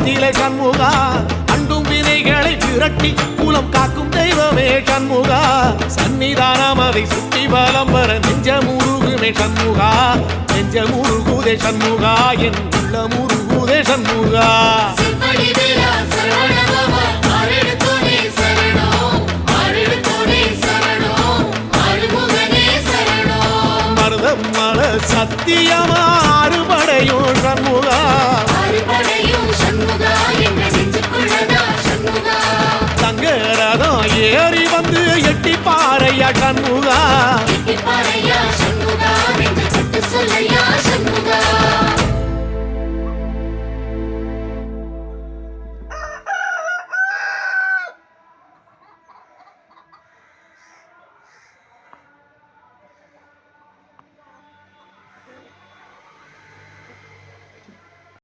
நெஞ்சிலே சண்முகா அண்டும் வினைகளை விரட்டி குலம் காக்கும் தெய்வமே சண்முகா சன்னிதானம் அதை சுற்றி பலம் வர நெஞ்சமுருகுமே சண்முகா நெஞ்சமுருகுதே சண்முகா என் உள்ள முருகுதே சண்முகா மருதமல சத்தியமா அறுபடையும் சண்முகா தங்க ரதம் ஏறி வந்து எட்டி பாறையா சண்முகா